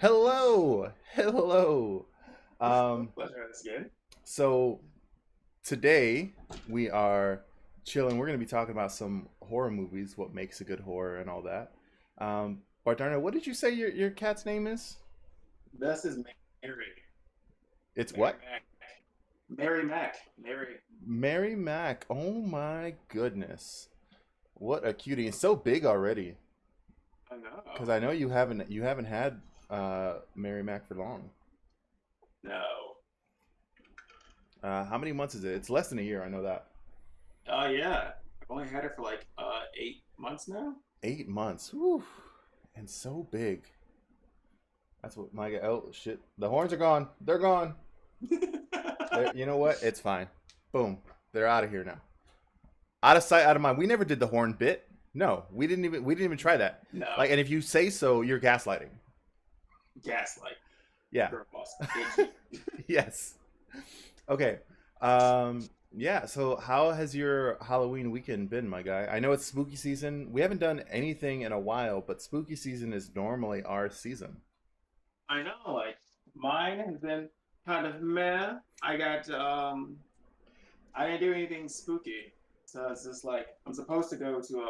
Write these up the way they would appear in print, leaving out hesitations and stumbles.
Hello, hello. Um, Pleasure. That's good. so today we are chilling. We're going to be talking about some horror movies, what makes a good horror, and all that. Bardarna, what did you say your cat's name is? This is Mary. It's Mary what? Mac. Mary Mac. Mary. Mary Mac. Oh my goodness, what a cutie! It's so big already. I Because know. I know you haven't had Mary Mac for long. No. How many months is it? It's less than a year. I know that. Yeah. I've only had her for like 8 months now. 8 months. Whew. And so big. That's what my guy. Oh shit! The horns are gone. They're gone. You know what? It's fine. Boom. They're out of here now. Out of sight, out of mind. We never did the horn bit. No, we didn't even try that. No. Like, and if you say so, you're gaslighting. Gaslight. Yeah. Girl boss. Gatekeep. Yes. Okay. Yeah. So, how has your Halloween weekend been, my guy? I know it's spooky season. We haven't done anything in a while, but spooky season is normally our season. I know. Like mine has been kind of meh. I didn't do anything spooky. So it's just like I'm supposed to go to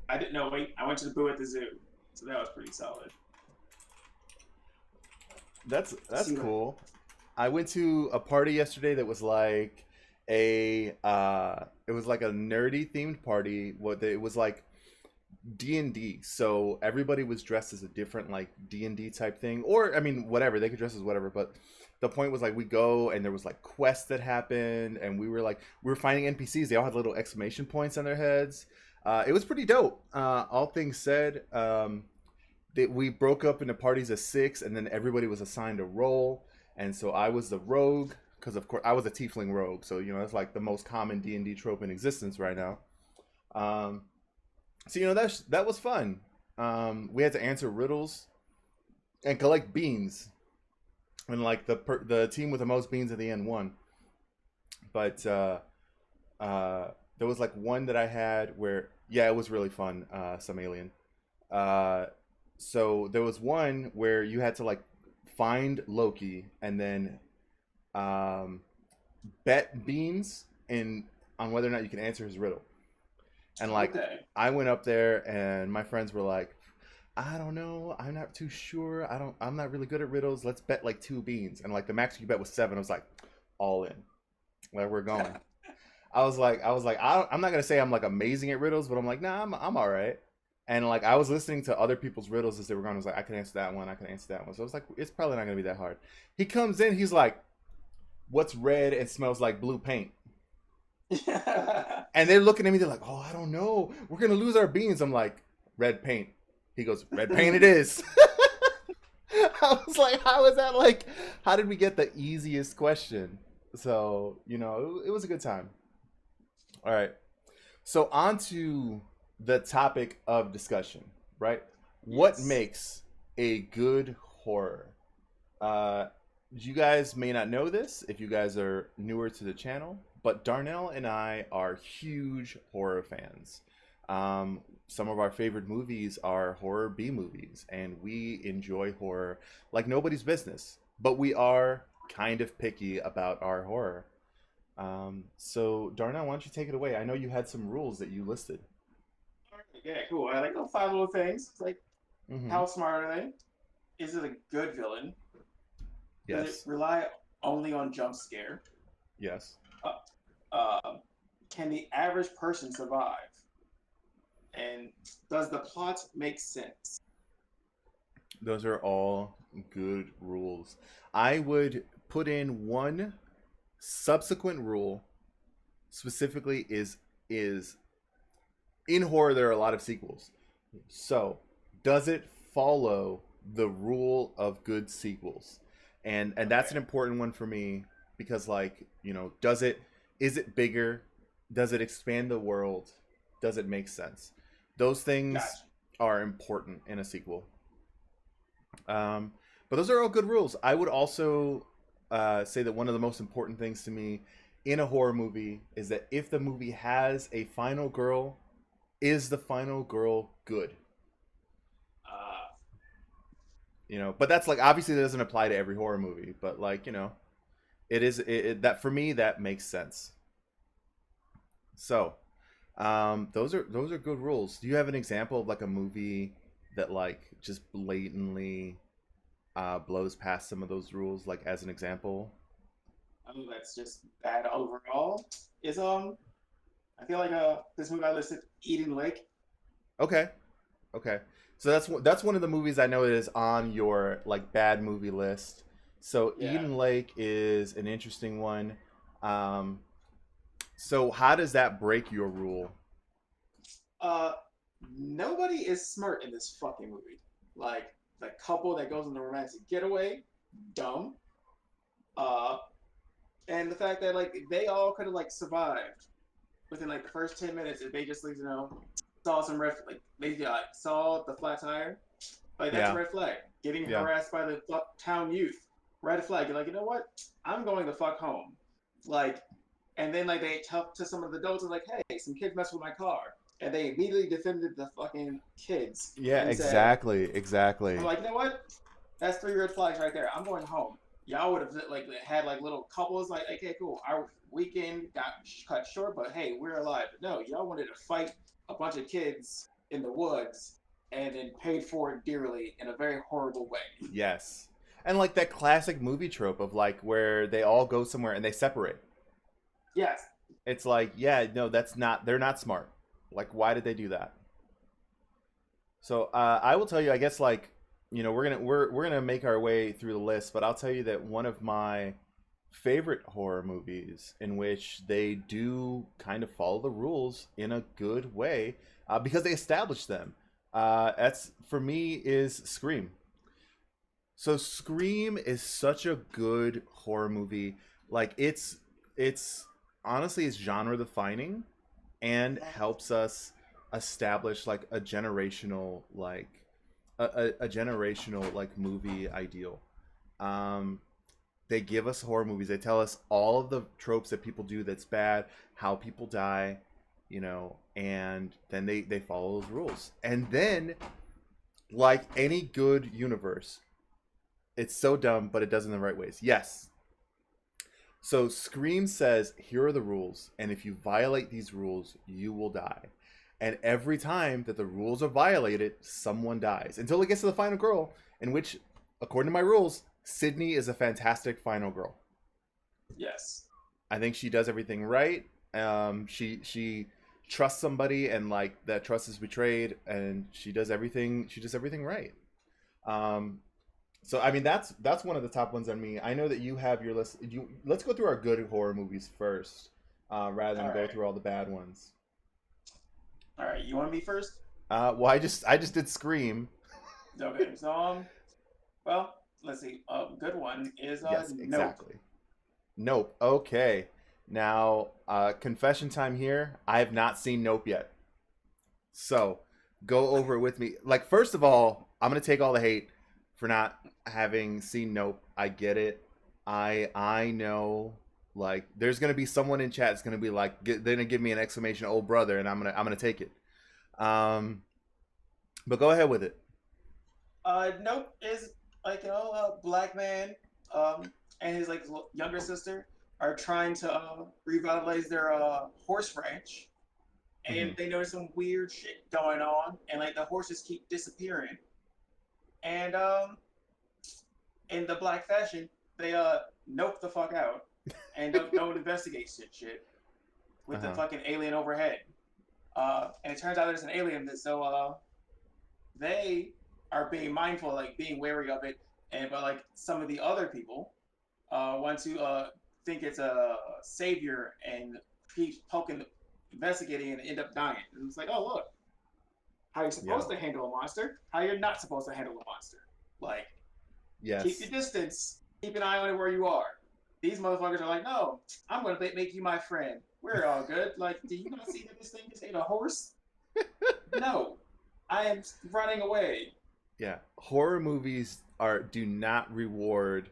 I didn't know. Wait, I went to the boo at the zoo, so that was pretty solid. That's See what? cool. I went to a party yesterday that was like it was like a nerdy themed party. It was like D&D. So everybody was dressed as a different like D&D type thing, or I mean whatever, they could dress as whatever, but the point was like we go and there was like quests that happened and we were finding NPCs. They all had little exclamation points on their heads. It was pretty dope. All things said, we broke up into parties of six, and then everybody was assigned a role. And so I was the rogue because, of course, I was a tiefling rogue. So that's like the most common D&D trope in existence right now. Um, so that was fun. We had to answer riddles and collect beans, and like the team with the most beans at the end won. But uh, there was like one that I had where yeah, it was really fun. Some alien. Uh, so there was one where you had to like find Loki and then um, bet beans in on whether or not you can answer his riddle. And like Okay. I went up there and my friends were like, I don't know, I'm not too sure. I'm not really good at riddles. Let's bet like two beans. And like the max you could bet was seven. I was like, all in. Where we're going. I'm not gonna say I'm like amazing at riddles, but I'm like, nah, I'm all right. And like I was listening to other people's riddles as they were going. I was like, I can answer that one. I can answer that one. So I was like, it's probably not gonna be that hard. He comes in. He's like, what's red and smells like blue paint? And they're looking at me. They're like, oh, I don't know. We're gonna lose our beans. I'm like, red paint. He goes, red paint. It is. I was like, how is that like? How did we get the easiest question? So it was a good time. All right. So on to the topic of discussion, right? What Yes. makes a good horror? Uh, you guys may not know this if you guys are newer to the channel, but Darnell and I are huge horror fans. Some of our favorite movies are horror B movies, and we enjoy horror like nobody's business. But we are kind of picky about our horror. So Darnell, why don't you take it away? I know you had some rules that you listed. Yeah, cool. I like those five little things. It's like, Mm-hmm. how smart are they? Is it a good villain? Does it Yes. rely only on jump scare? Yes. Uh, uh, can the average person survive? And does the plot make sense? Those are all good rules. I would put in one subsequent rule specifically is in horror there are a lot of sequels. So, does it follow the rule of good sequels? And that's an Okay, important one for me because like, does it is it bigger? Does it expand the world? Does it make sense? Those things gotcha. are important in a sequel. Um, but those are all good rules. I would also say that one of the most important things to me in a horror movie is that if the movie has a final girl, is the final girl good? Uh, But that's like obviously that doesn't apply to every horror movie, but like that for me that makes sense. So those are good rules. Do you have an example of like a movie that like just blatantly blows past some of those rules, like as an example? That's just bad overall. Is I feel like this movie I listed, Eden Lake. Okay, okay. So that's one of the movies I know is on your like bad movie list. So Yeah. Eden Lake is an interesting one. Um, so how does that break your rule? Uh, Nobody is smart in this fucking movie. Like the couple that goes on the romantic getaway, dumb. Uh, and the fact that like they all could have like survived within like the first 10 minutes if they just saw some red like they saw the flat tire. Like that's a Yeah, red flag. Getting yeah, harassed by the town youth, red flag. You're like, you know what? I'm going the fuck home. Like, and then like they talk to some of the adults and like, hey, some kids messed with my car, and they immediately defended the fucking kids yeah. and said, Exactly, I'm exactly. like, you know what? That's three red flags right there. I'm going home. Y'all would have like had like little couples like, okay, cool. Our weekend got cut short, but hey, we're alive. But no, y'all wanted to fight a bunch of kids in the woods and then paid for it dearly in a very horrible way. Yes, and like that classic movie trope of like where they all go somewhere and they separate. Yes. It's like, yeah, no, that's not. They're not smart. Like, why did they do that? So I will tell you, I guess like we're gonna make our way through the list, but I'll tell you that one of my favorite horror movies in which they do kind of follow the rules in a good way because they establish them. That's for me is Scream. So Scream is such a good horror movie. Like it's honestly it's genre defining and helps us establish like a generational like movie ideal. Um they give us horror movies. They tell us all of the tropes that people do that's bad, how people die, and then they follow those rules. And then like any good universe, it's so dumb, but it does it in the right ways. Yes. So Scream says, here are the rules, and if you violate these rules, you will die. And every time that the rules are violated, someone dies. Until it gets to the final girl, in which, according to my rules, Sydney is a fantastic final girl. Yes. I think she does everything right. She trusts somebody, and like that trust is betrayed, and she does everything. She does everything right. Um, So I mean that's one of the top ones on me. I know that you have your list. Let's go through our good horror movies first, rather than All go right. through all the bad ones. All right. You want me first? Well, I just did Scream. Okay. So well, let's see. A good one is Yes, Nope. exactly. Nope. Okay. Now, confession time here. I have not seen Nope yet. So, go over it with me. Like, first of all, I'm gonna take all the hate for not having seen Nope. I get it. I know. Like, there's gonna be someone in chat that's gonna be like, they're gonna give me an exclamation, "Oh brother," and I'm gonna take it. Um, but go ahead with it. Nope is like a black man um and his like younger sister are trying to revitalize their horse ranch, and Hmm. they notice some weird shit going on, and like the horses keep disappearing, and in the black fashion they nope the fuck out and don't investigate shit Uh with the huh. fucking alien overhead. And it turns out there's an alien that so they are being mindful, like being wary of it, and but like some of the other people want to think it's a savior and keep poking, investigating, and end up dying. And it's like, oh look, how you're Yeah. supposed to handle a monster, how you're not supposed to handle a monster. Like, keep your Yes. distance, keep an eye on it where you are. These motherfuckers are like, no, I'm gonna make you my friend. We're all good. Like, do you not see that this thing just ate a horse? No, I am running away. Yeah. Horror movies do not reward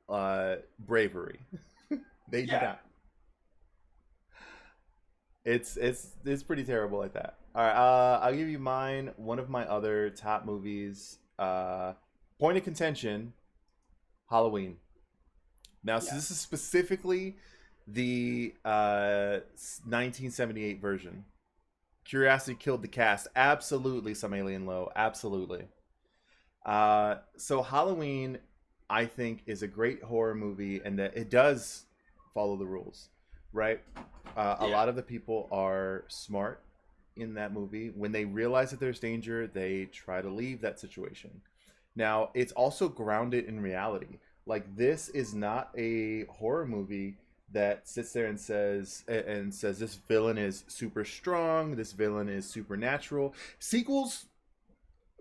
bravery. They do Yeah. not. It's pretty terrible like that. All right, I'll give you mine. One of my other top movies. point of contention, Halloween. Now, so this is Yes. specifically the 1978 version. Curiosity killed the cast. Absolutely, some alien low. Absolutely. So Halloween, I think, is a great horror movie, and that it does follow the rules, right? A Yeah. lot of the people are smart in that movie. When they realize that there's danger, they try to leave that situation. Now, it's also grounded in reality. Like this is not a horror movie that sits there and says this villain is super strong, this villain is supernatural. Sequels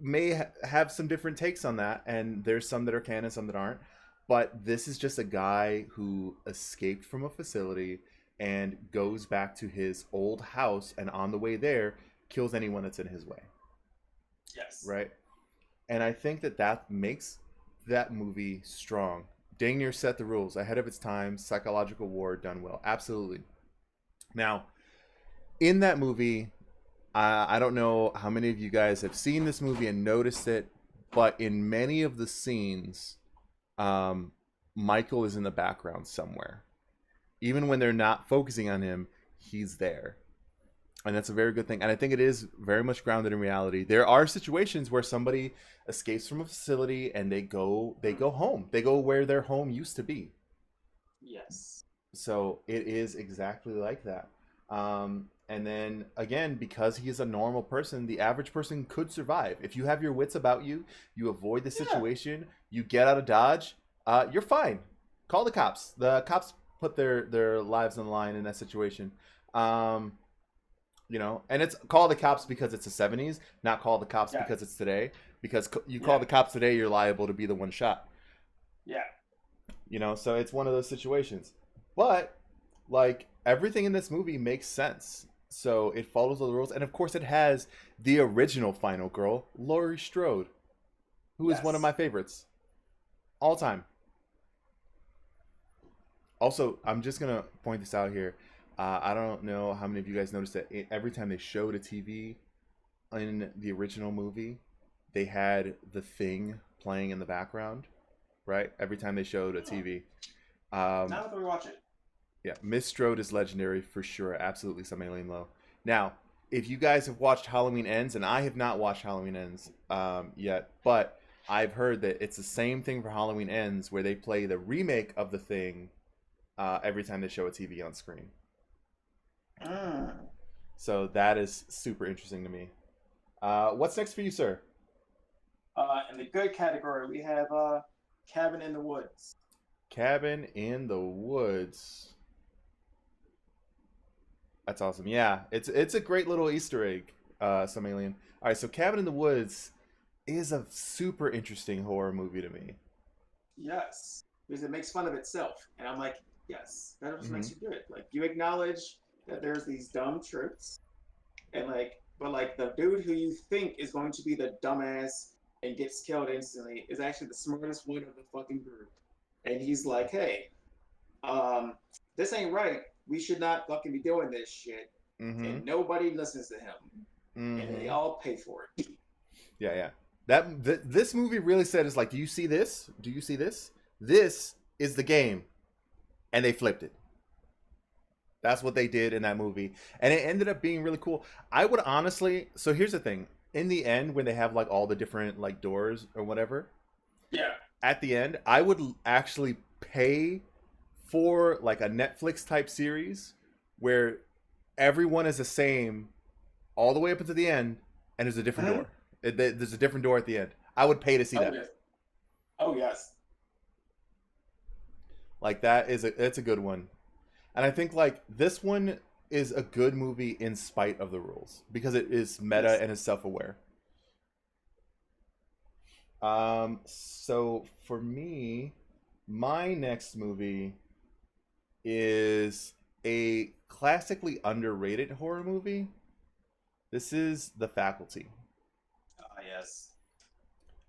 may have some different takes on that, and there's some that are canon, some that aren't. But this is just a guy who escaped from a facility and goes back to his old house, and on the way there, kills anyone that's in his way, Yes. right? And I think that that makes that movie strong. Dang near set the rules ahead of its time. Psychological war done well, absolutely. Now, in that movie, I don't know how many of you guys have seen this movie and noticed it, but in many of the scenes, um, Michael is in the background somewhere. Even when they're not focusing on him, he's there. And that's a very good thing. And I think it is very much grounded in reality. There are situations where somebody escapes from a facility and they go home. They go where their home used to be. Yes. So it is exactly like that. And then again, because he is a normal person, the average person could survive. If you have your wits about you, you avoid the Yeah. situation, you get out of Dodge, you're fine. Call the cops. The cops put their lives on the line in that situation. Um, and it's call the cops because it's the 70s, not call the cops Yeah. because it's today. Because you call Yeah. the cops today, you're liable to be the one shot. Yeah. So it's one of those situations. But like everything in this movie makes sense. So it follows all the rules, and of course, it has the original final girl, Laurie Strode, who is one of Yes. my favorites all time. Also, I'm just gonna point this out here. I don't know how many of you guys noticed that every time they showed a TV in the original movie, they had The Thing playing in the background, right? Every time they showed a Oh. TV. Now that we watch it. Yeah, Miss Strode is legendary for sure. Absolutely, some alien low. Now, if you guys have watched Halloween Ends, and I have not watched Halloween Ends yet, but I've heard that it's the same thing for Halloween Ends, where they play the remake of The Thing every time they show a TV on screen. Mm. So that is super interesting to me. What's next for you, sir? In the good category, we have Cabin in the Woods. Cabin in the Woods. That's awesome. Yeah, it's a great little Easter egg. Some alien. All right, so Cabin in the Woods is a super interesting horror movie to me. Yes, because it makes fun of itself, and I'm like, yes, that just Hmm. makes you do it. Like you acknowledge that there's these dumb tricks, and but like the dude who you think is going to be the dumbass and gets killed instantly is actually the smartest one of the fucking group, and he's like, hey, um, this ain't right. We should not fucking be doing this shit, Hmm. and nobody listens to him, and they Hmm. all pay for it. Yeah, yeah. This movie really said is like, do you see this? Do you see this? This is the game, and they flipped it. That's what they did in that movie, and it ended up being really cool. I would honestly. So here's the thing: in the end, when they have like all the different like doors or whatever, Yeah. at the end, I would actually pay for like a Netflix type series where everyone is the same all the way up until the end, and there's a different Hmm. door. There's a different door at the end. I would pay to see Oh that. yes. Oh yes. Like it's a good one, and I think like this one is a good movie in spite of the rules because it is meta Yes. and is self aware. So for me, my next movie is a classically underrated horror movie. This is The Faculty. Ah yes.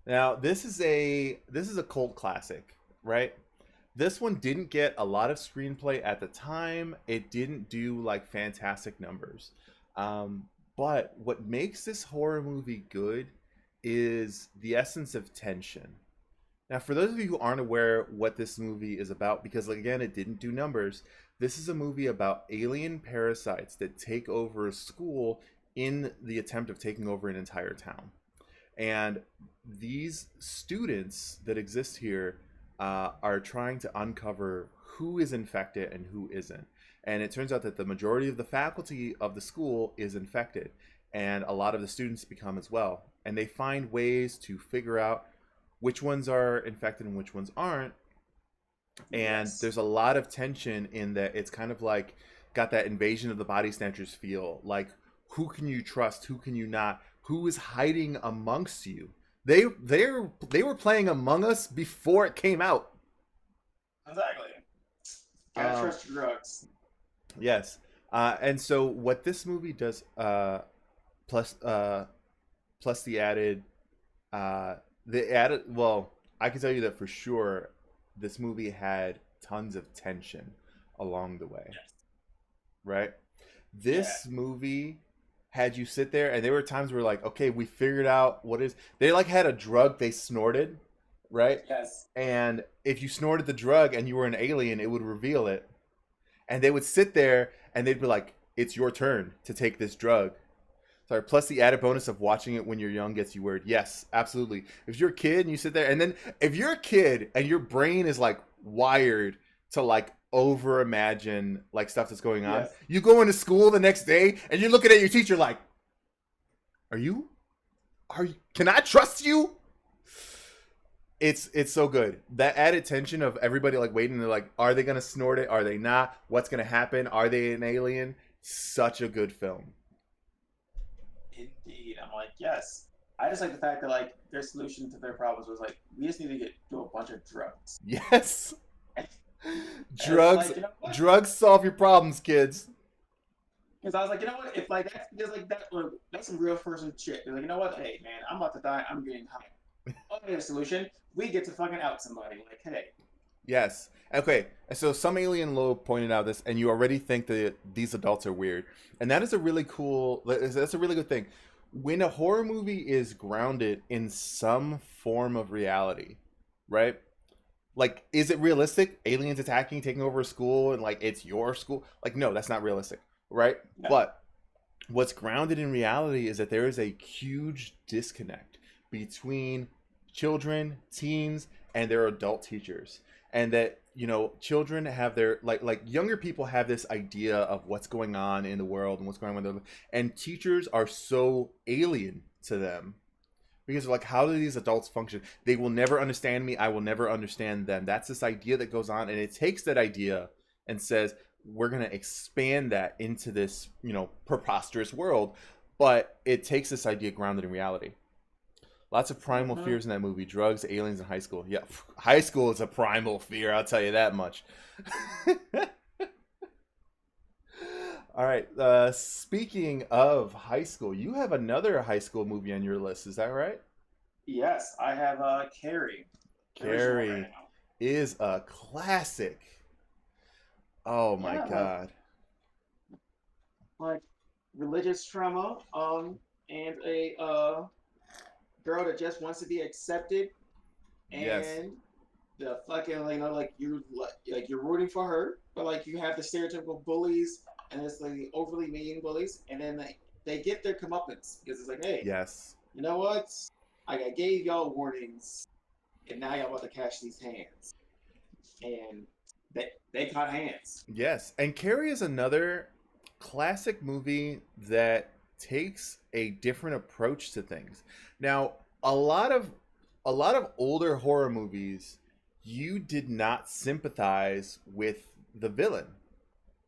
Now, this is a cult classic, right? This one didn't get a lot of screenplay at the time. It didn't do like fantastic numbers. But what makes this horror movie good is the essence of tension. Now, for those of you who aren't aware what this movie is about, because like, again, it didn't do numbers, this is a movie about alien parasites that take over a school in the attempt of taking over an entire town. And these students that exist here are trying to uncover who is infected and who isn't. And it turns out that the majority of the faculty of the school is infected, and a lot of the students become as well. And they find ways to figure out which ones are infected and which ones aren't. And Yes. there's a lot of tension in that. It's kind of like got that Invasion of the Body Snatchers feel. Like, who can you trust? Who can you not? Who is hiding amongst you? They were playing Among Us before it came out. Exactly. Gotta Um, trust your drugs. yes, and so what this movie does, plus plus uh, the added. Well, I can tell you that for sure. This movie had tons of tension along the way, Yes. right? Yeah. This movie had you sit there, and there were times where like, okay, we figured out what is. They like had a drug they snorted, right? Yes. And if you snorted the drug and you were an alien, it would reveal it. And they would sit there and they'd be like, it's your turn to take this drug. Sorry, plus the added bonus of watching it when you're young gets you weird. Yes, absolutely. If you're a kid and you sit there, and then if you're a kid and your brain is like wired to like over imagine like stuff that's going on, Yes. you go into school the next day and you're looking at your teacher like, are you? Are you? Can I trust you? It's so good. That added tension of everybody like waiting. They're like, are they gonna snort it? Are they not? What's gonna happen? Are they an alien? Such a good film. Indeed. I'm like, yes. I just like the fact that like their solution to their problems was like, we just need to get do a bunch of drugs. Yes. And it's Drugs like, you know what? drugs solve your problems, kids. Because I was like, you know what? If like that's just like that, that's some real person shit. They're like, you know what? Hey man, I'm about to die. I'm getting high. Oh, we have a solution. We get to fucking out somebody. Like, hey, Yes. Okay. So some alien low pointed out this, and you already think that these adults are weird, and that is a really cool. That's a really good thing. When a horror movie is grounded in some form of reality, right? Like, is it realistic? Aliens attacking, taking over a school, and like it's your school? Like, no, that's not realistic, right? no, But what's grounded in reality is that there is a huge disconnect between children, teens, and their adult teachers. And that, children have their like younger people have this idea of what's going on in the world and what's going on with them, and teachers are so alien to them because they're like, how do these adults function? They will never understand me. I will never understand them. That's this idea that goes on, and it takes that idea and says, we're going to expand that into this, preposterous world. But it takes this idea grounded in reality. Lots of primal mm-hmm. fears in that movie. Drugs, aliens, and high school. Yeah, high school is a primal fear, I'll tell you that much. All right. Speaking of high school, you have another high school movie on your list. Is that right? Yes, I have Carrie, the original right Carrie now. is a classic. Oh my Yeah, God. like religious trauma, and a girl that just wants to be accepted, Yes. and the fucking like you're rooting for her, but like you have the stereotypical bullies and it's like the overly mean bullies, and then they get their comeuppance because it's like, hey, Yes. you know what? I gave y'all warnings, and now y'all about to catch these hands, and they caught hands. Yes. And Carrie is another classic movie that takes a different approach to things. Now, a lot of older horror movies, you did not sympathize with the villain.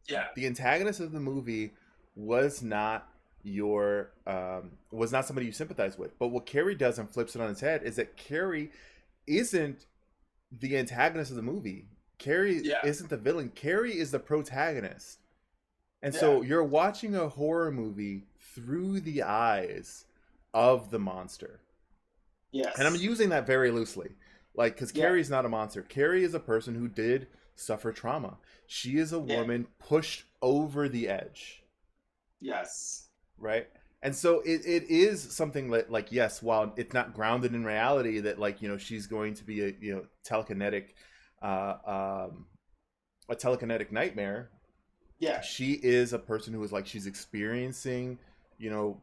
Yeah. The antagonist of the movie was not was not somebody you sympathize with. But what Carrie does and flips it on its head is that Carrie isn't the antagonist of the movie. Carrie Yeah. isn't the villain. Carrie is the protagonist. And Yeah. so you're watching a horror movie through the eyes of the monster. Yes. And I'm using that very loosely. Like, because Yeah. Carrie's not a monster. Carrie is a person who did suffer trauma. She is a Yeah. woman pushed over the edge, Yes. right? And so it is something that, like, yes, while it's not grounded in reality, that, like, she's going to be telekinetic, uh, um, a telekinetic nightmare. Yeah. She is a person who is, like, she's experiencing, you know,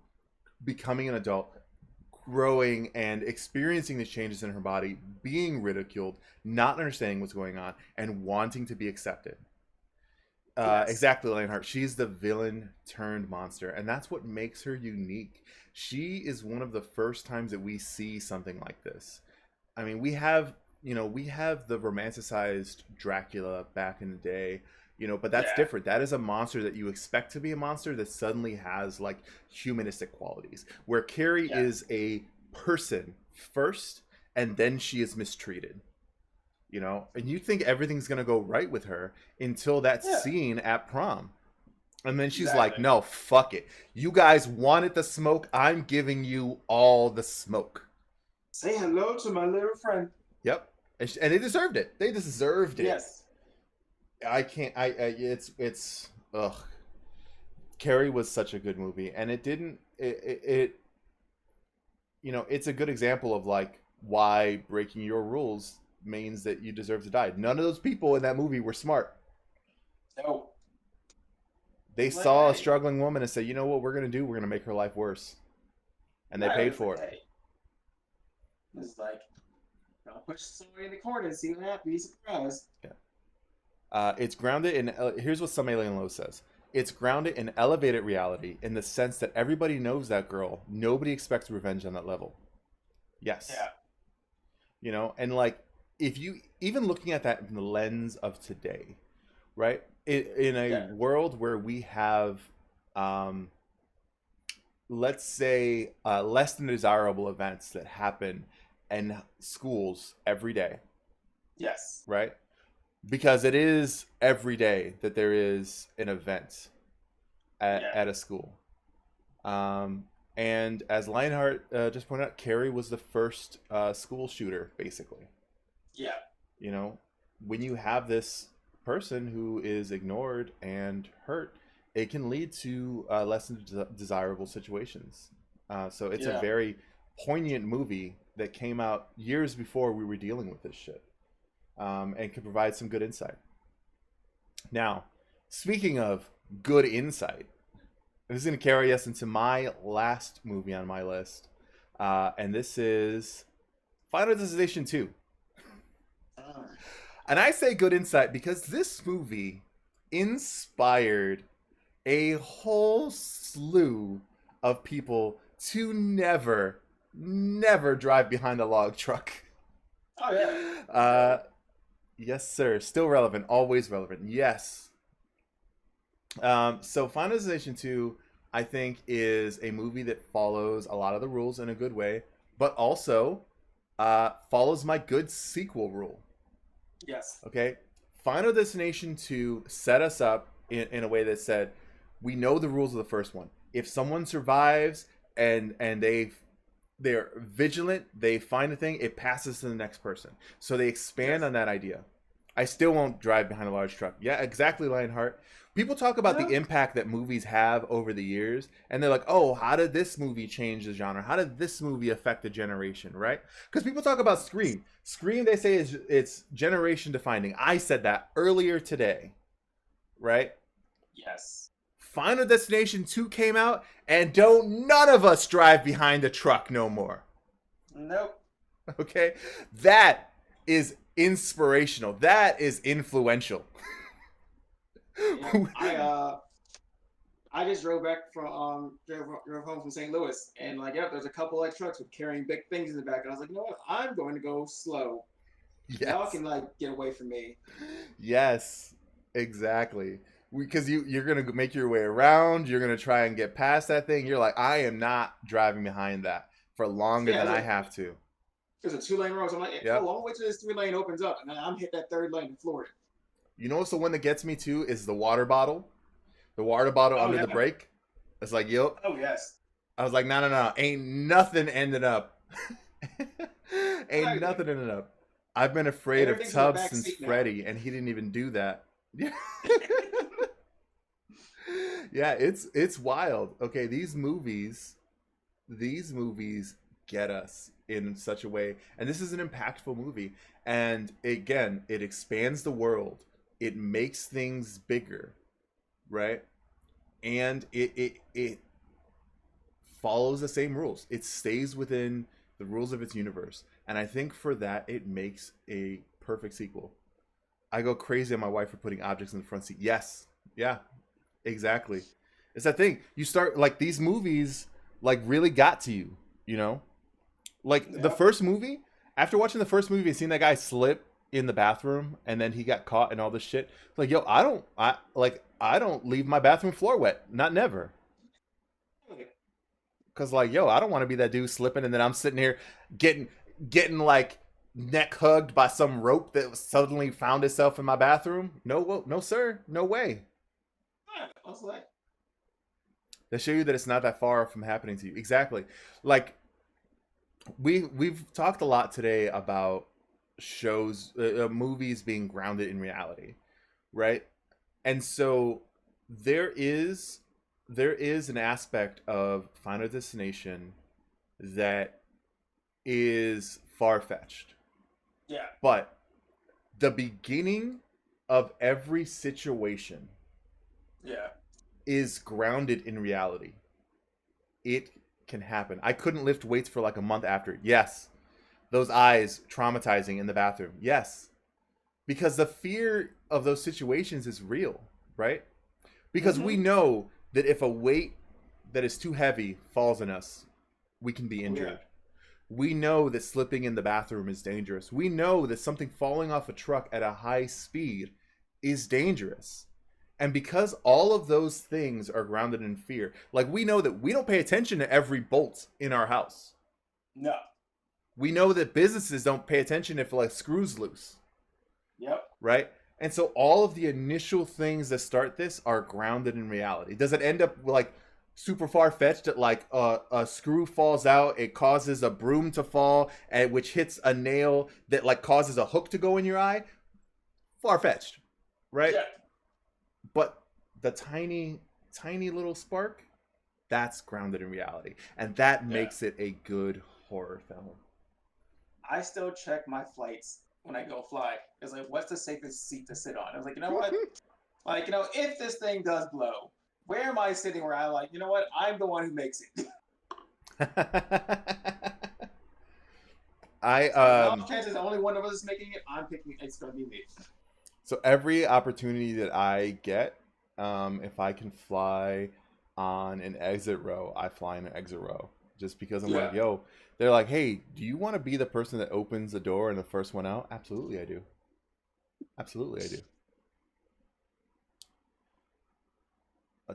becoming an adult, growing and experiencing these changes in her body, being ridiculed, not understanding what's going on, and wanting to be accepted. Yes. Exactly, Lionheart. She's the villain turned monster, and that's what makes her unique. She is one of the first times that we see something like this. I mean, we have the romanticized Dracula back in the day, but that's Yeah. different. That is a monster that you expect to be a monster that suddenly has, like, humanistic qualities. Where Carrie Yeah. is a person first, and then she is mistreated. And you think everything's gonna go right with her until that Yeah. scene at prom. And then she's like, Exactly. no, fuck it. You guys wanted the smoke. I'm giving you all the smoke. Say hello to my little friend. Yep. And they deserved it. They deserved it. Yes. I can't. It's. Ugh. Carrie was such a good movie, and it didn't. It's a good example of, like, why breaking your rules means that you deserve to die. None of those people in that movie were smart. No. They Like, saw a hey. struggling woman and said, you know what we're gonna do? We're gonna make her life worse, and they Right. paid It's like, for it. hey. It's like, don't push somebody in the corner and see what happens. Be surprised. Yeah. It's grounded in. Here's what some alien low says. It's grounded in elevated reality in the sense that everybody knows that girl. Nobody expects revenge on that level. Yes. Yeah. And, like, if you even looking at that in the lens of today, right? In a Yeah. world where we have, let's say, less than desirable events that happen in schools every day, Yes. right? Because it is every day that there is an event Yeah. at a school. And as Lionheart just pointed out, Carrie was the first school shooter, basically. Yeah. When you have this person who is ignored and hurt, it can lead to less than desirable situations. So it's a Yeah. very poignant movie that came out years before we were dealing with this shit, and could provide some good insight. Now, speaking of good insight, this is going to carry us into my last movie on my list, and this is Final Destination 2. And I say good insight because this movie inspired a whole slew of people to never, never drive behind a log truck. Oh yeah. Yes, sir. Still relevant. Always relevant. Yes. So Final Destination 2, I think, is a movie that follows a lot of the rules in a good way, but also follows my good sequel rule. Yes. Okay? Final Destination 2 set us up in a way that said, we know the rules of the first one. If someone survives and they're vigilant, they find a thing, it passes to the next person. So they expand Yes. on that idea. I still won't drive behind a large truck. Yeah, exactly, Lionheart. People talk about the No. impact that movies have over the years, and they're like, oh, how did this movie change the genre? How did this movie affect the generation, right? Because people talk about Scream. Scream, they say, it's generation defining. I said that earlier today, right? Yes. Final Destination 2 came out, and don't none of us drive behind a truck no more. Nope. Okay? That is inspirational. That is influential. Yeah. I just drove back from drove home from St. Louis, and like, yep, there's a couple like trucks with carrying big things in the back. And I was like, you know what? I'm going to go slow. Y'all Yes. can like get away from me. Yes. Exactly. Because you're gonna make your way around. You're gonna try and get past that thing. You're like, I am not driving behind that for longer Yeah, than I have to. there's a 2-lane road. So I'm like, Yep. cool. I'm wait till this 3-lane opens up, and then I'm hit that 3rd lane in Florida. You know what's the one that gets me too is the water bottle. The water bottle Oh under yeah. the brake. It's like, yep. Oh yes. I was like, no, no, no. Ain't nothing ending up. Ain't Right. nothing ending up. I've been afraid of Everything's in the Tubbs back since seat now. Freddy, and he didn't even do that. Yeah. Yeah, it's wild. Okay, these movies get us in such a way, and this is an impactful movie. And again, it expands the world. It makes things bigger, right? And it follows the same rules. It stays within the rules of its universe. And I think for that, it makes a perfect sequel. I go crazy on my wife for putting objects in the front seat. Yes. Yeah, exactly. It's that thing. You start like these movies like really got to you, you know? Like the Yep. first movie, after watching the first movie and seeing that guy slip in the bathroom and then he got caught and all this shit. Like, yo, I don't leave my bathroom floor wet. Not never. Cause like, yo, I don't want to be that dude slipping and then I'm sitting here getting getting like neck hugged by some rope that suddenly found itself in my bathroom. No, no, sir, no way. I was like, They show you that it's not that far from happening to you. Exactly. Like we've talked a lot today about shows, movies being grounded in reality, right? And so there is there is an aspect of Final Destination that is far fetched. yeah, But the beginning of every situation yeah, is grounded in reality. It can happen. I couldn't lift weights for like a month after. Yes. Those eyes traumatizing in the bathroom. Yes. Because the fear of those situations is real, right? Because we mm-hmm. know that if a weight that is too heavy falls on us, we can be Oh yeah, injured. We know that slipping in the bathroom is dangerous. We know that something falling off a truck at a high speed is dangerous. And because all of those things are grounded in fear, like we know that we don't pay attention to every bolt in our house. no, We know that businesses don't pay attention if like screws loose, yep, right? And so all of the initial things that start this are grounded in reality. Does it end up like super far fetched that like a screw falls out, it causes a broom to fall, and which hits a nail that like causes a hook to go in your eye? Far fetched, right? yeah, But the tiny little spark, that's grounded in reality, and that yeah. makes it a good horror film. I still check my flights when I go fly. It's like, what's the safest seat to sit on? I was like, you know what? Like, if this thing does blow, where am I sitting where I like, you know what? I'm the one who makes it. I Like, in all chances, only one of us is making it. I'm picking. It's gonna be me. So every opportunity that I get, if I can fly on an exit row, I fly in an exit row. Just because I'm Yeah. like, yo, they're like, hey, do you want to be the person that opens the door and the first one out? Absolutely, I do. Absolutely, I do.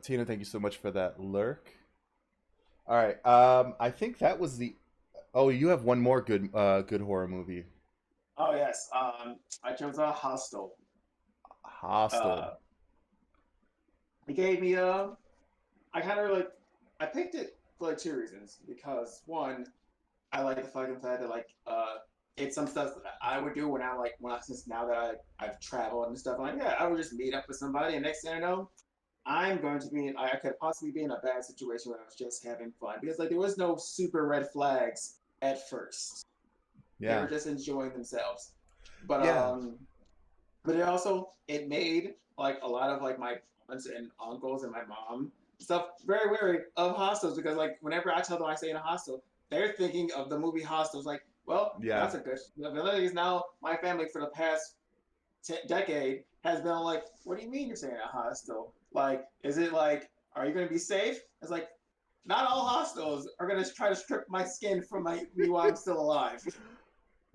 Tina, thank you so much for that lurk. All right, I think that was the. Oh, you have one more good horror movie, Oh yes. I chose a hostel. Hostel. Uh, it gave me a. I kind of like. I picked it for like two reasons. Because one, I like the fucking fact that it's some stuff that I would do when I since now that I've traveled and stuff. I'm like, yeah, I would just meet up with somebody, and next thing I know, I'm going to be. I could possibly be in a bad situation where I was just having fun because like there was no super red flags at first. They Yeah, were just enjoying themselves. But yeah, um, but it made like a lot of like my aunts and uncles and my mom stuff very wary of hostels because like whenever I tell them I stay in a hostel, they're thinking of the movie Hostels. Like, well, yeah. that's a good. The ability is now my family for the past decade has been like, what do you mean you're staying in a hostel? Like, is it like, are you going to be safe? It's like, not all hostels are going to try to strip my skin from me while I'm still alive.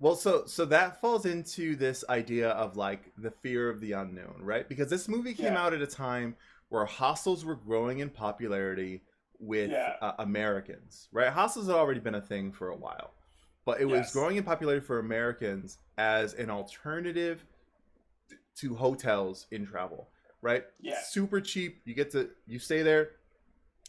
Well, so that falls into this idea of like the fear of the unknown, right? Because this movie came Yeah, out at a time where hostels were growing in popularity with yeah, Americans, right? Hostels had already been a thing for a while, but it was yes, growing in popularity for Americans as an alternative to hotels in travel, right? yeah. Super cheap. You stay there.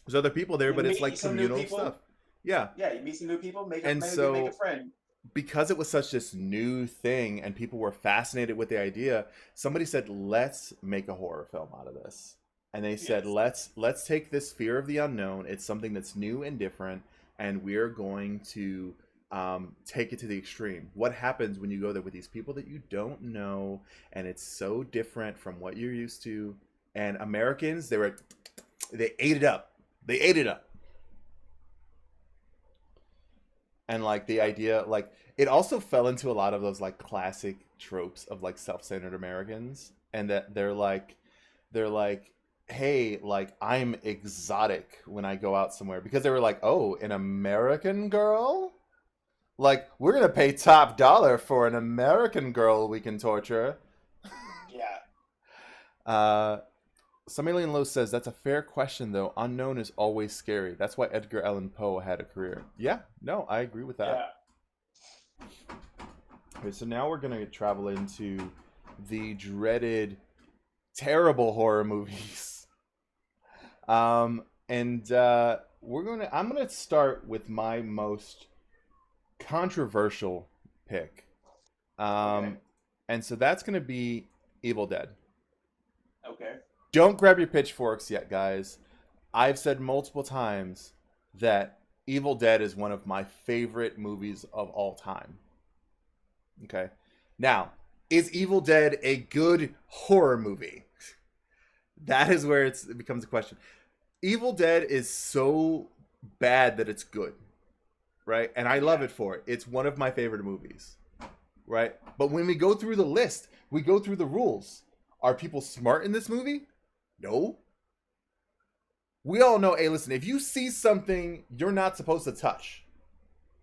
There's other people there, You but it's meet like some new communal stuff. people. Yeah. Yeah, you meet some new people. And Maybe make a so friend. because it was such this new thing and people were fascinated with the idea, somebody said, let's make a horror film out of this. and they said, Yes. let's take this fear of the unknown. It's something that's new and different, and we're going to take it to the extreme. What happens when you go there with these people that you don't know, and it's so different from what you're used to? And Americans, they ate it up. They ate it up. And like the idea, like it also fell into a lot of those like classic tropes of like self-centered Americans, and that they're like, hey, like I'm exotic when I go out somewhere, because they were like, oh, an American girl, like we're gonna pay top dollar for an American girl we can torture. Yeah. uh some alien Low says that's a fair question though. Unknown is always scary. That's why Edgar Allan Poe had a career. Yeah, no, I agree with that. Yeah. Okay, so now we're gonna travel into the dreaded, terrible horror movies. And I'm gonna start with my most controversial pick. Okay. Um, and so that's gonna be Evil Dead. Okay. Don't grab your pitchforks yet, guys. I've said multiple times that Evil Dead is one of my favorite movies of all time. Okay. Now, is Evil Dead a good horror movie? That is where it becomes a question. Evil Dead is so bad that it's good, right? And I love Yeah. it for it. It's one of my favorite movies, right? But when we go through the list, we go through the rules. Are people smart in this movie? No. We all know, hey, listen, if you see something you're not supposed to touch,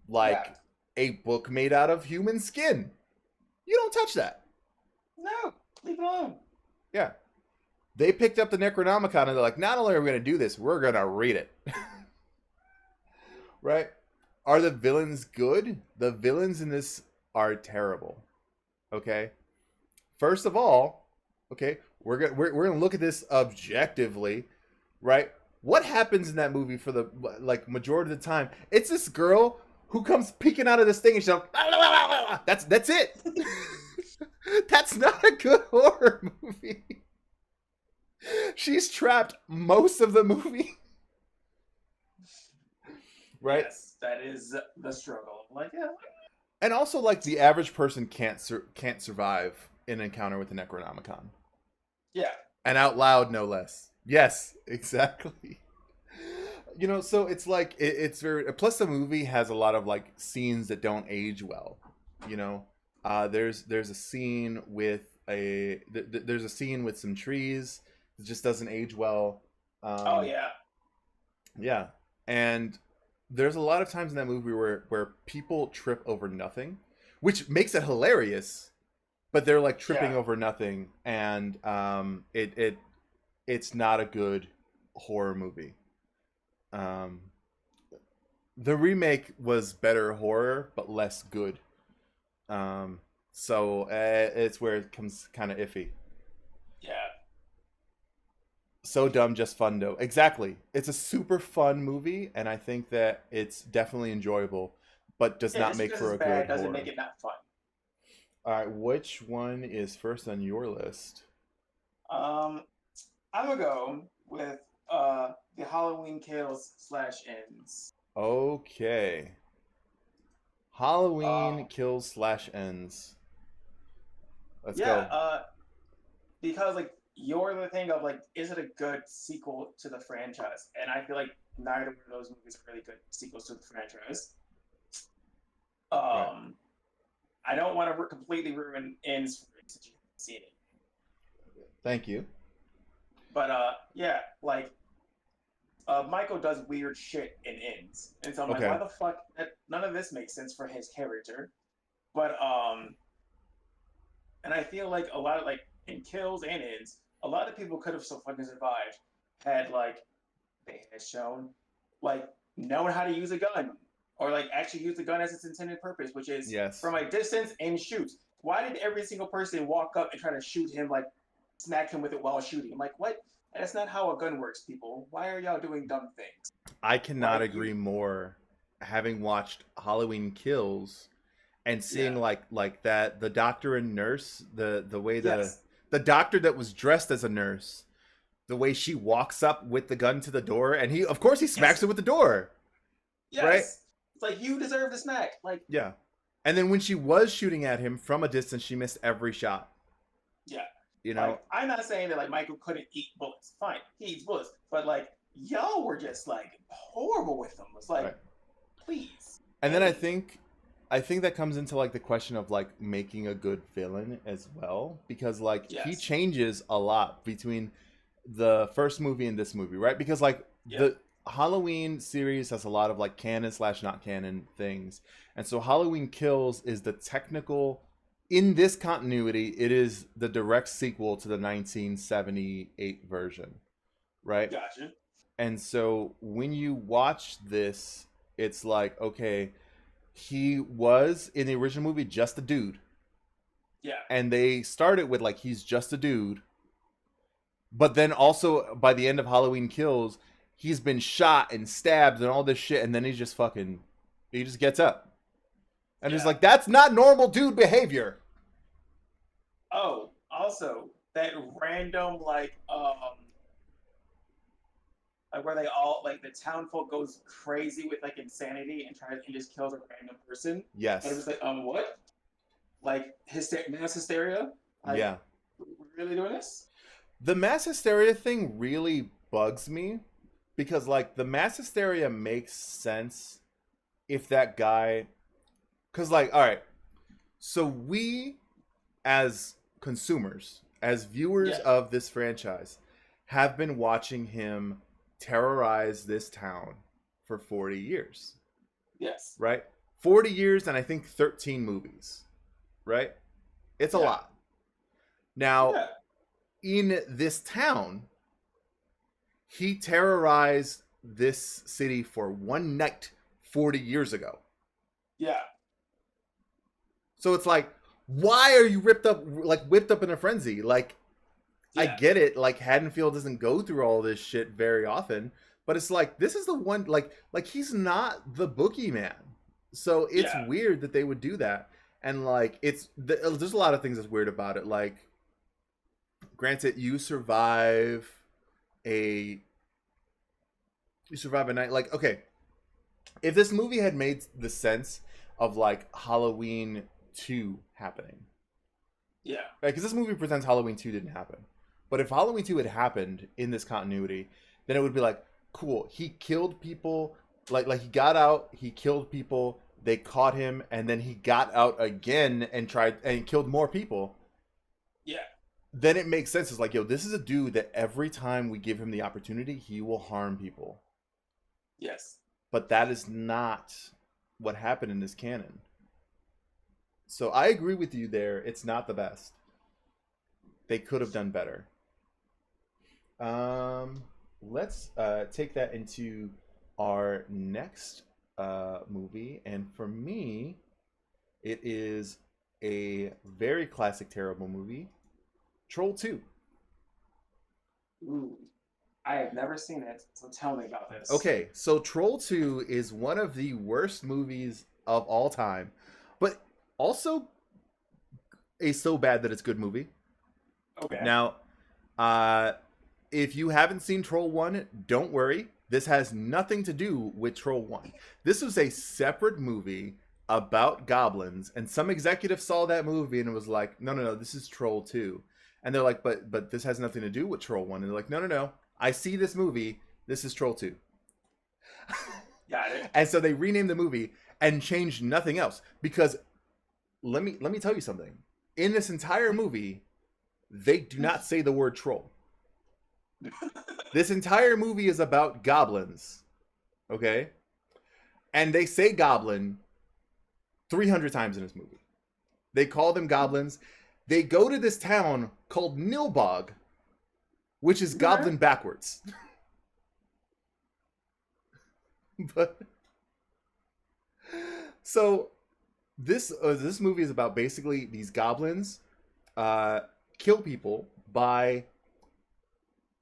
Yeah. like a book made out of human skin, you don't touch that. No. Leave it alone. Yeah. They picked up the Necronomicon and they're like, not only are we going to do this, we're going to read it. Right? Are the villains good? The villains in this are terrible. Okay? First of all, okay, we're gonna look at this objectively, right? What happens in that movie for the like majority of the time? It's this girl who comes peeking out of this thing and she's like, that's it. That's not a good horror movie. She's trapped most of the movie, right? Yes, that is the struggle. Like, yeah. And also, like the average person can't survive an encounter with the Necronomicon, Yeah. and out loud, no less. Yes, exactly. So it's like it's very. Plus, the movie has a lot of like scenes that don't age well. You know, there's a scene with there's a scene with some trees that just doesn't age well. Oh Um, yeah. yeah, and there's a lot of times in that movie where people trip over nothing, which makes it hilarious. But they're like tripping Yeah. over nothing, and it's not a good horror movie. Um, the remake was better horror, but less good. So it's where it comes kind of iffy. Yeah. So dumb, just fun though. Exactly. It's a super fun movie, and I think that it's definitely enjoyable, but does Yeah. not Just make because for it's a bad good doesn't make horror. it not fun. All right, which one is first on your list? Um, I'm gonna go with the Halloween Kills slash ends. Okay. Um, Halloween kills slash ends. Let's yeah. go. Because like you're the thing of like, is it a good sequel to the franchise? And I feel like neither one of those movies are really good sequels to the franchise. Right. Um, I don't want to completely ruin ends for you since you haven't seen it. Thank you. But yeah, like Michael does weird shit in ends, and so I'm like, why Okay. the fuck? None of this makes sense for his character. But and I feel like a lot of like in kills and ends, a lot of people could have so fucking survived had like they had shown like known how to use a gun or like actually use the gun as its intended purpose, which is Yes. from a distance and shoot. Why did every single person walk up and try to shoot him like smack him with it while shooting? I'm like, what? That's not how a gun works, people. Why are y'all doing dumb things? I cannot Like you, agree more. Having watched Halloween Kills and seeing yeah, like that the doctor and nurse, the way yes, the doctor that was dressed as a nurse the way she walks up with the gun to the door, and he, of course, he smacks Yes, her with the door, right? yes. It's like you deserve the smack. Like, Yeah. And then when she was shooting at him from a distance, she missed every shot. yeah. You know, Like, I'm not saying that like Michael couldn't eat bullets. Fine, he eats bullets, but like y'all were just like horrible with them. It's like, right? please. And then Hey. I think that comes into like the question of like making a good villain as well, because like he Yes. changes a lot between the first movie and this movie, right? Because like Yeah. the Halloween series has a lot of like canon slash not canon things, and so Halloween Kills is the technical, in this continuity, it is the direct sequel to the 1978 version, right? Gotcha. And so when you watch this, it's like, okay, he was in the original movie just a dude, Yeah. and they started with like he's just a dude, but then also by the end of Halloween Kills, he's been shot and stabbed and all this shit, and then he just gets up, and it's Yeah. like that's not normal dude behavior. Oh, also that random like where they all like the town folk goes crazy with like insanity and tries and just kills a random person. And it Yes, was like, what? Like mass hysteria? Like, yeah. we're really doing this? The mass hysteria thing really bugs me because like the mass hysteria makes sense if that guy, because like, all right, so we as consumers, as viewers Yeah. of this franchise, have been watching him terrorize this town for 40 years, Yes. right? 40 years and I think 13 movies, right? It's a Yeah. lot. Now, Yeah. in this town, he terrorized this city for one night 40 years ago. Yeah. So it's like, why are you whipped up in a frenzy? Like, I Yeah. get it. Like, Haddonfield doesn't go through all this shit very often, but it's like this is the one. Like he's not the boogeyman, so it's Yeah. weird that they would do that. And like, there's a lot of things that's weird about it. Like, granted, a you survive a night. Like, okay, if this movie had made the sense of like Halloween 2 happening, Yeah. right? Because this movie pretends Halloween 2 didn't happen. But if Halloween 2 had happened in this continuity, then it would be like, cool, he killed people, like he got out, he killed people, they caught him, and then he got out again and tried and killed more people. Yeah. Then it makes sense. It's like, yo, this is a dude that every time we give him the opportunity, he will harm people. Yes. But that is not what happened in this canon. So I agree with you there. It's not the best. They could have done better. Let's take that into our next movie, and for me, it is a very classic, terrible movie, Troll 2. Ooh. I have never seen it, so tell me about this. Okay, so Troll 2 is one of the worst movies of all time, but also a so bad that it's a good movie. Okay. Now, if you haven't seen Troll 1, don't worry. This has nothing to do with Troll 1. This was a separate movie about goblins, and some executive saw that movie and was like, no, no, no, this is Troll 2. And they're like, but this has nothing to do with Troll 1. And they're like, no, no, no. I see this movie. This is Troll 2. Got it. And so they renamed the movie and changed nothing else. Because let me tell you something. In this entire movie, they do not say the word troll. This entire movie is about goblins. Okay? And they say goblin 300 times in this movie. They call them goblins. They go to this town called Nilbog, which is goblin backwards. But so this movie is about basically these goblins kill people by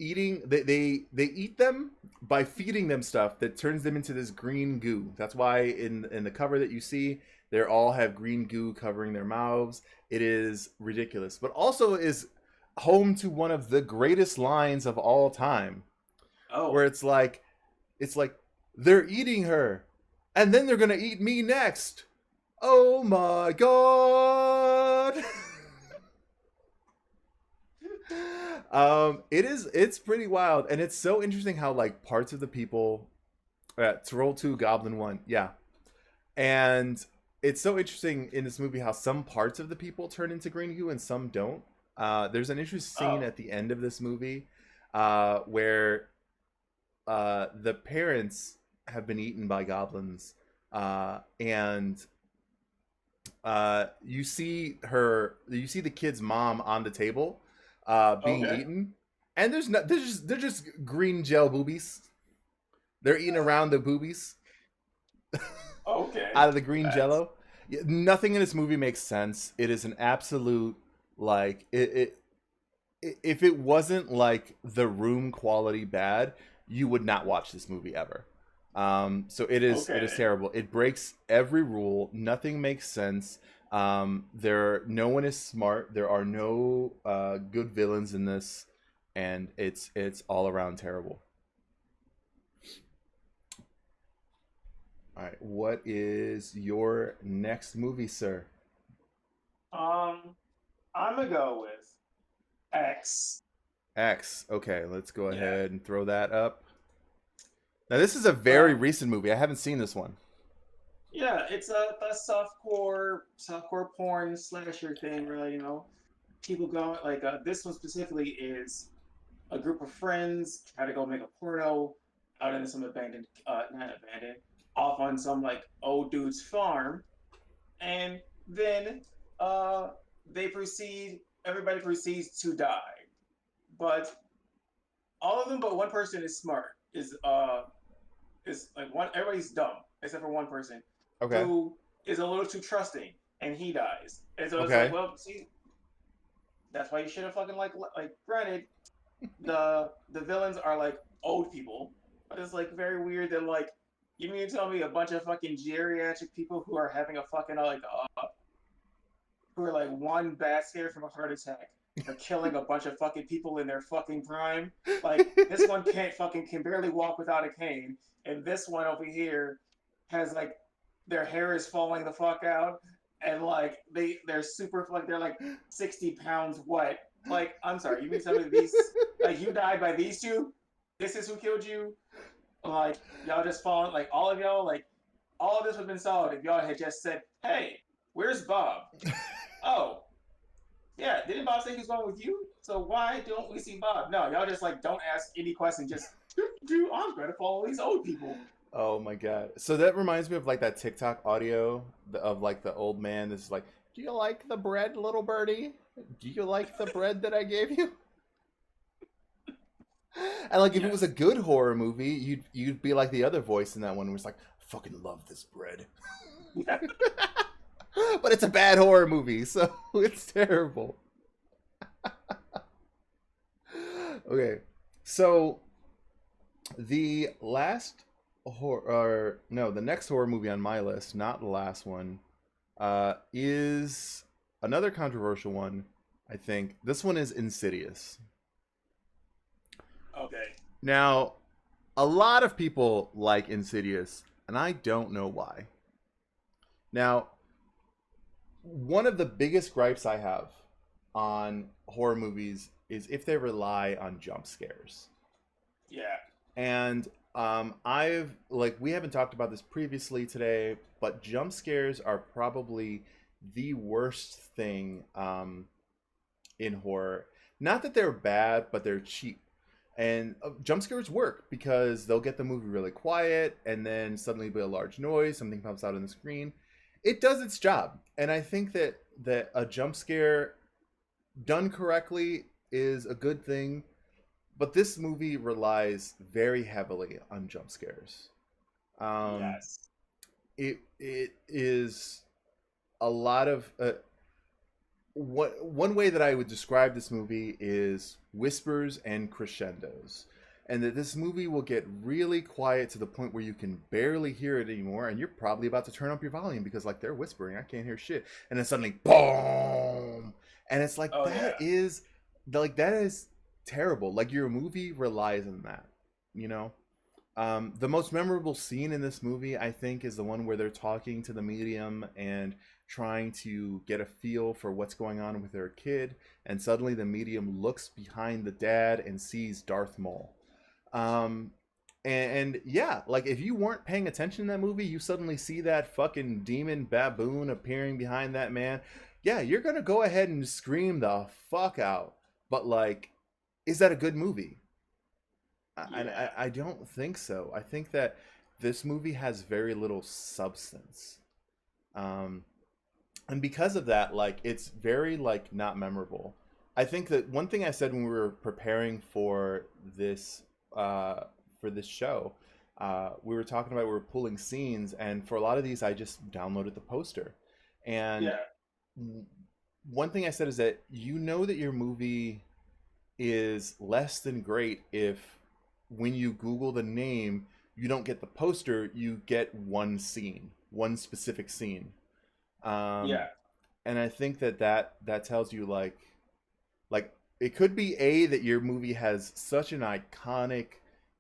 eating they eat them by feeding them stuff that turns them into this green goo. That's why in the cover that you see, they all have green goo covering their mouths. It is ridiculous, but also is home to one of the greatest lines of all time, where Oh, it's like they're eating her, and then they're gonna eat me next. Oh my god. It's pretty wild, and it's so interesting how like parts of the people, Troll 2 Goblin 1, yeah. And it's so interesting in this movie how some parts of the people turn into green goo and some don't. There's an interesting scene oh, at the end of this movie where the parents have been eaten by goblins, and you see the kid's mom on the table, being okay, eaten, and they're just green gel boobies. They're eating around the boobies okay. out of the green That's jello. Nothing in this movie makes sense. It is an absolute, like, if it wasn't like The Room quality bad, you would not watch this movie ever. So it is okay. terrible. It breaks every rule. Nothing makes sense. No one is smart. There are no good villains in this, and it's all around terrible. All right, what is your next movie, sir? Um, I'm gonna go with X. X. Okay, let's go Yeah. ahead and throw that up. Now, this is a very Uh, recent movie. I haven't seen this one. yeah, it's a softcore porn slasher thing, really. People going like this one specifically is a group of friends try to go make a porno out in some abandoned, not abandoned, off on some like old dude's farm, and then uh, everybody proceeds to die, but all of them but one person is smart. Is like one everybody's dumb except for one person Okay. who is a little too trusting, and he dies. And so it's like, Okay. well, see, that's why you should have fucking like granted the villains are like old people, but it's like very weird that like you mean to tell me a bunch of fucking geriatric people who are having a fucking who are like one bad scare from a heart attack are killing a bunch of fucking people in their fucking prime. Like this one can barely walk without a cane, and this one over here has like their hair is falling the fuck out, and like they're super like they're like 60 pounds wet. Like I'm sorry, you mean some of these like you died by these two? This is who killed you? Like y'all just falling like all of y'all like all of this would have been solved if y'all had just said, "Hey, where's Bob?" Oh, yeah, didn't Bob say he was going with you? So why don't we see Bob? No, y'all just like don't ask any question. Just do. I'm going to follow these old people. Oh my god. So that reminds me of like that TikTok audio of like the old man that's like, "Do you like the bread, little birdie? Do you like the bread that I gave you?" And like if it was a Yes. good horror movie, you'd be like the other voice in that one, where it's like, "I fucking love this bread." But it's a bad horror movie, so it's terrible. Okay. So the last horror, no, the next horror movie on my list, not the last one, is another controversial one. I think this one is Insidious. Okay. Now, a lot of people like Insidious, and I don't know why. Now, one of the biggest gripes I have on horror movies is if they rely on jump scares. Yeah. And I've like we haven't talked about this previously today, but jump scares are probably the worst thing in horror. Not that they're bad, but they're cheap. And jump scares work because they'll get the movie really quiet, and then suddenly be a large noise, something pops out on the screen. It does its job, and I think that a jump scare done correctly is a good thing, but this movie relies very heavily on jump scares. Um, Yes. it is a lot of what one way that I would describe this movie is whispers and crescendos. And that this movie will get really quiet to the point where you can barely hear it anymore, and you're probably about to turn up your volume because like they're whispering, I can't hear shit. And then suddenly boom. And it's like Oh yeah. like that is terrible. Like your movie relies on that, you know. The most memorable scene in this movie, I think, is the one where they're talking to the medium and trying to get a feel for what's going on with their kid, and suddenly the medium looks behind the dad and sees Darth Maul. Um, and yeah, like if you weren't paying attention in that movie, you suddenly see that fucking demon baboon appearing behind that man. Yeah, you're gonna go ahead and scream the fuck out. But like, is that a good movie? Yeah, I don't think so. I think that this movie has very little substance. Um, and because of that, like it's very like not memorable. I think that one thing I said when we were preparing this uh, for this show, we were talking about we were pulling scenes, and for a lot of these, I just downloaded the poster. And yeah, one thing I said is that you know that your movie is less than great if when you Google the name, you don't get the poster, you get one scene, one specific scene. yeah, Um, and I think that that tells you like it could be a that your movie has such an iconic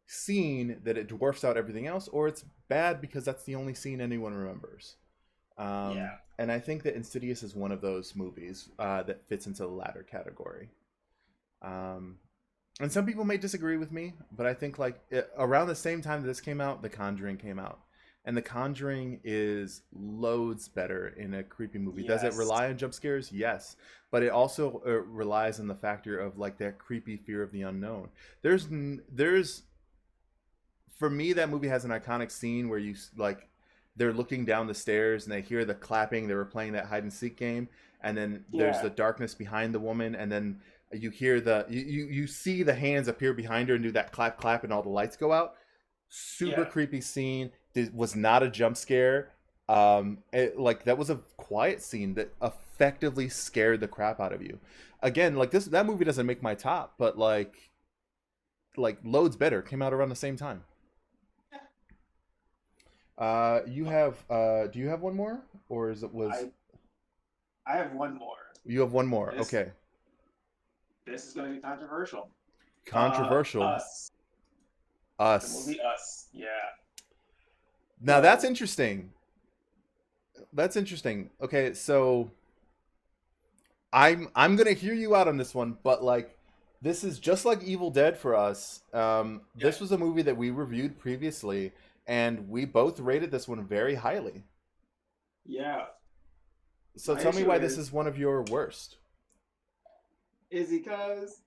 scene that it dwarfs out everything else, or it's bad because that's the only scene anyone remembers. yeah, And I think that Insidious is one of those movies that fits into the latter category. Um, and some people may disagree with me, but I think around the same time that this came out, The Conjuring came out, and The Conjuring is loads better in a creepy movie. Does it yes, rely on jump scares? Yes, but it also relies on the factor of like that creepy fear of the unknown. There's for me that movie has an iconic scene where like they're looking down the stairs and they hear the clapping. They were playing that hide and seek game, and then there's yeah, the darkness behind the woman, and then you hear you see the hands appear behind her and do that clap clap, and all the lights go out. Super yeah, creepy scene. It was not a jump scare. Like that was a quiet scene that effectively scared the crap out of you. Again, like that movie doesn't make my top, but like loads better came out around the same time. You have do you have one more, or is it was I I have one more. you have one more? This Okay, this is going to be controversial. controversial. Us, the Us. movie Us. Yeah. Now that's So interesting. That's interesting. Okay, so I'm gonna hear you out on this one, but like this is just like Evil Dead for us. yeah, This was a movie that we reviewed previously, and we both rated this one very highly. yeah. So My tell me issue why this is one of your worst. is because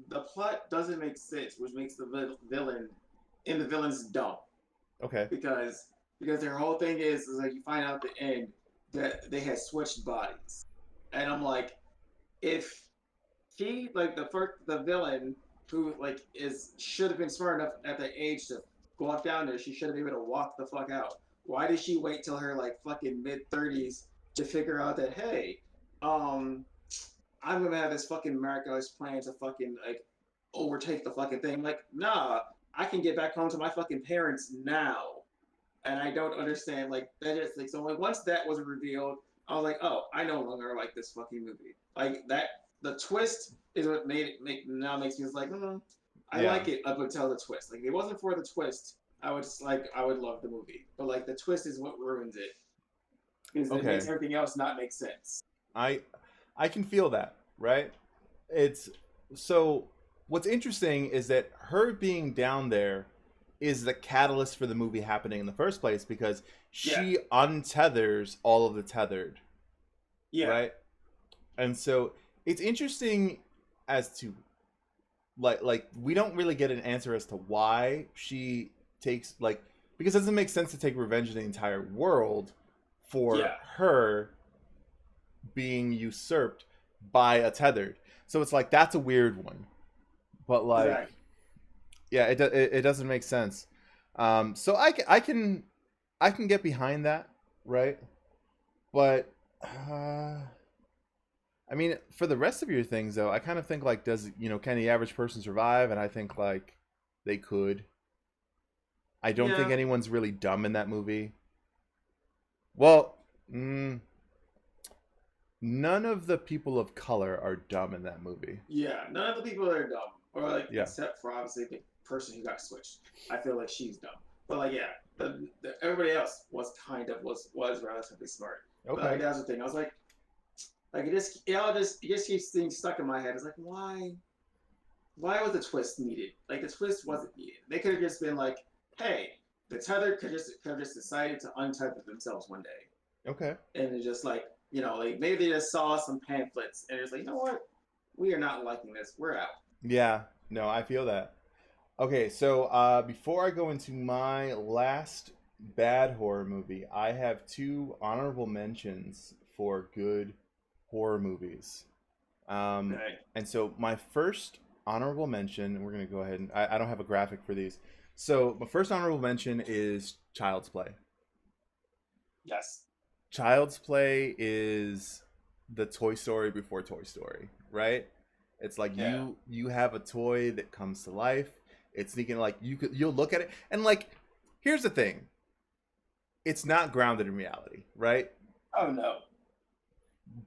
the plot doesn't make sense, which makes the villain and the villains dumb. Okay. Because their whole thing is like you find out at the end that they had switched bodies, and I'm like, if he like the villain who like is should have been smart enough at the age to walk down there, she should have been able to walk the fuck out. Why did she wait till her like fucking mid 30s to figure out that hey, um, I'm gonna have this fucking miraculous plan to fucking like overtake the fucking thing? Like, nah, I can get back home to my fucking parents now, and I don't understand like that is like so like once that was revealed, I was like, oh, I no longer like this fucking movie. Like that, the twist is what made it make now makes me like, I Yeah. like it up until the twist. Like if it wasn't for the twist, I would love the movie, but like the twist is what ruins it because it makes Okay. everything else not make sense. I I can feel that, right? It's so what's interesting is that her being down there is the catalyst for the movie happening in the first place because Yeah, she untethers all of the tethered, yeah, right? And so it's interesting as to like we don't really get an answer as to why she takes like because it doesn't make sense to take revenge of the entire world for yeah, her being usurped by a tethered. So it's like that's a weird one. But like exactly. yeah, it doesn't make sense. So I can get behind that, right? But I mean, for the rest of your things though, I kind of think like does, can the average person survive? And I think like they could. I don't think Yeah, anyone's really dumb in that movie. Well, none of the people of color are dumb in that movie. Yeah, none of the people are dumb, or like Yeah. except for obviously the person who got switched. I feel like she's dumb, but like yeah, everybody else was relatively smart. But like Okay. that's the thing. I was like it just keeps things stuck in my head. It's like why was the twist needed? Like the twist wasn't needed. They could have just been like, hey, the tether could have just decided to untether themselves one day, Okay. and it's just like like maybe they just saw some pamphlets and it's like, you know what, we are not liking this. We're out. Yeah. No, I feel that. Okay, so before I go into my last bad horror movie, I have two honorable mentions for good horror movies. Okay. And so my first honorable mention, we're gonna go ahead and I don't have a graphic for these. So my first honorable mention is Child's Play. Yes. Child's Play is the Toy Story before Toy Story, right? It's like Yeah. you have a toy that comes to life. It's thinking like you'll look at it and like here's the thing. It's not grounded in reality, right? Oh no.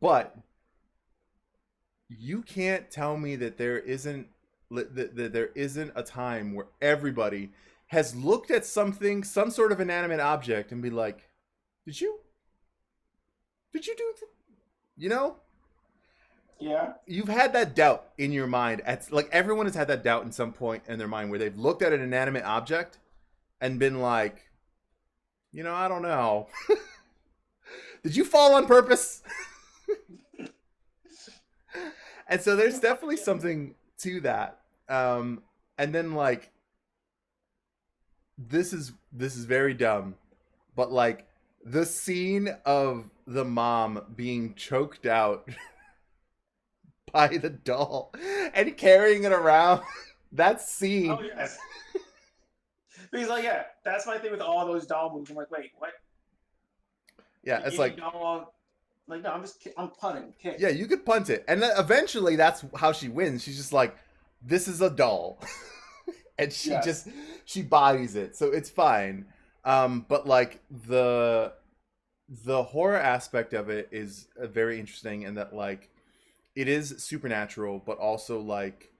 But you can't tell me that there isn't a time where everybody has looked at something, some sort of inanimate object, and be like, "Did you? Did you do? You know?" Yeah. You've had that doubt in your mind. At like everyone has had that doubt in some point in their mind where they've looked at an inanimate object and been like, I don't know. Did you fall on purpose? And so there's definitely something to that. And then like this is very dumb, but like the scene of the mom being choked out by the doll and carrying it around, that Oh scene. yes. Because like yeah, that's my thing with all those doll movies. I'm like, wait, what? Yeah, it's like Doll? Like no, I'm punting. Kick. yeah, you could punt it, and then eventually that's how she wins. She's just like, this is a doll, and Yes. she bodies it, so it's fine. But like the horror aspect of it is very interesting in that like it is supernatural, but also like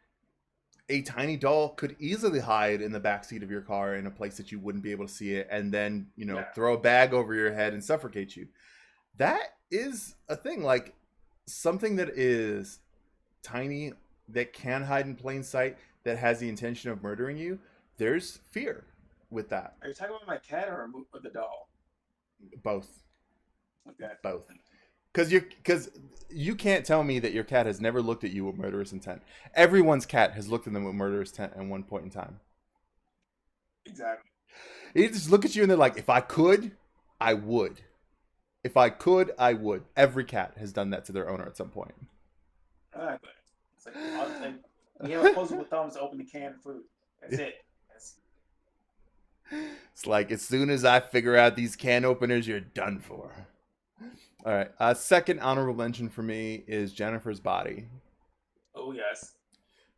a tiny doll could easily hide in the backseat of your car in a place that you wouldn't be able to see it, and then Yeah. throw a bag over your head and suffocate you. That is a thing, like something that is tiny, that can hide in plain sight, that has the intention of murdering you. There's fear with that. Are you talking about my cat or the doll? Both. Okay. Both. Because you can't tell me that your cat has never looked at you with murderous intent. Everyone's cat has looked at them with murderous intent at one point in time. Exactly. They just look at you and they're like, if I could, I would. If I could, I would. Every cat has done that to their owner at some point. Exactly. It's like you have opposable thumbs to open the can of food. That's it. That's, It's like, as soon as I figure out these can openers, you're done for. All right. Second honorable mention for me is Jennifer's Body. oh yes.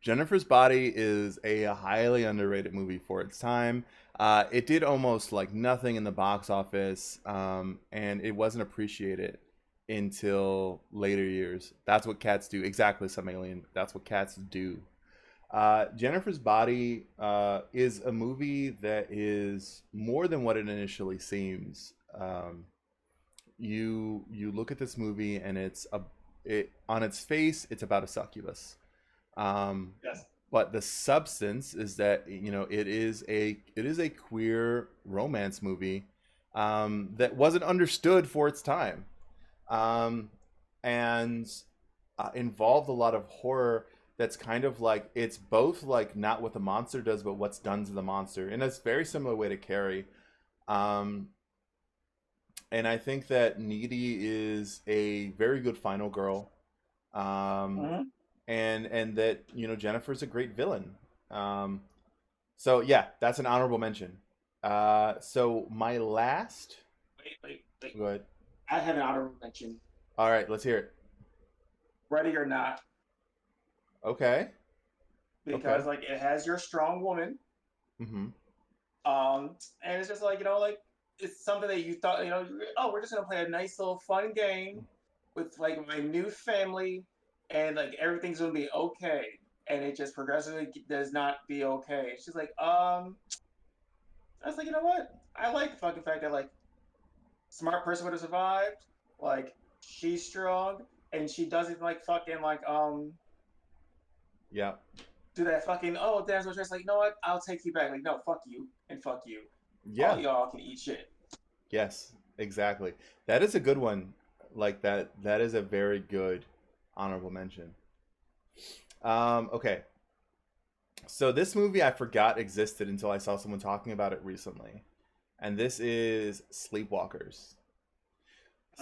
Jennifer's Body is a highly underrated movie for its time. It did almost like nothing in the box office, and it wasn't appreciated until later years. That's what cats do. Exactly, some alien. That's what cats do. Jennifer's Body is a movie that is more than what it initially seems. You look at this movie and it on its face it's about a succubus. Yes. But the substance is that it is a queer romance movie that wasn't understood for its time, and involved a lot of horror. That's kind of like, it's both like not what the monster does, but what's done to the monster in a very similar way to Carrie. Um, and I think that Needy is a very good final girl. Um, Mm-hmm. and that Jennifer's a great villain. Um, so yeah, that's an honorable mention. So my last. Wait. Go ahead. I had an honorable mention. All right, let's hear it. Ready or not, Okay. because Okay. like it has your strong woman. Mm-hmm. And it's just like like it's something that you thought oh, we're just gonna play a nice little fun game. with like my new family, and like everything's gonna be okay, and it just progressively does not be okay. She's like, I was like, you know what? I like the fucking fact that like smart person would have survived. Like she's strong, and she doesn't like fucking like Yeah. do that fucking damn so stress. Like, you know what? I'll take you back. Like, no, fuck you and fuck you. All Yeah. y'all can eat shit. Yes. Exactly. That is a good one. Like that. That is a very good honorable mention. Okay. So this movie I forgot existed until I saw someone talking about it recently, and this is Sleepwalkers.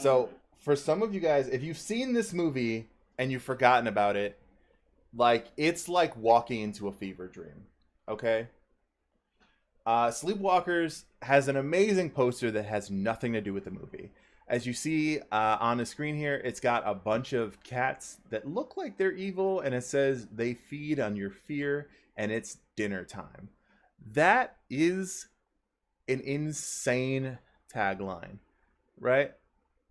So Mm. for some of you guys, if you've seen this movie and you've forgotten about it, like it's like walking into a fever dream. Okay. Sleepwalkers has an amazing poster that has nothing to do with the movie. As you see on the screen here, it's got a bunch of cats that look like they're evil, and it says they feed on your fear, and it's dinner time. That is an insane tagline, right?